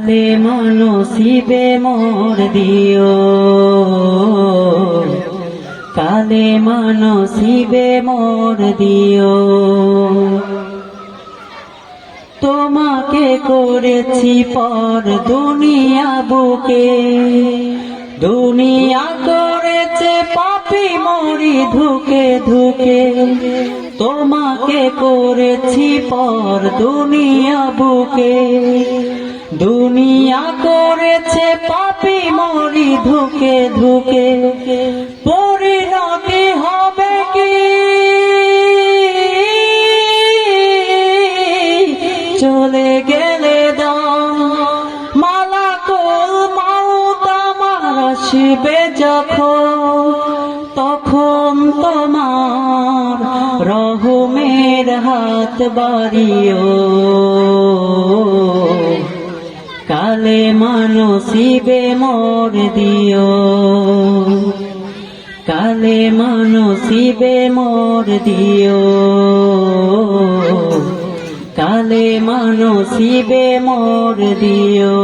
কালে নসিবে মোর দিও, কালে নসিবে মোর দিও। তোমাকে করেছি পর দুনিয়া বুকে, দুনিয়া করেছে পাপী মরি ধুকে ধুকে। তোমাকে করেছি পর দুনিয়া বুকে, দুনিয়া করেছে পাপী মরি ধুকে ধুকে। পরিণতি হবে কি চলে গেলে দাও, মালাকুল মাউত আমার আসবে যখন, তখন তোমার রহমের হাত বাড়িও। কালে নসিবে মোর দিও, কালে নসিবে মোর দিও, কালে নসিবে মোর দিও।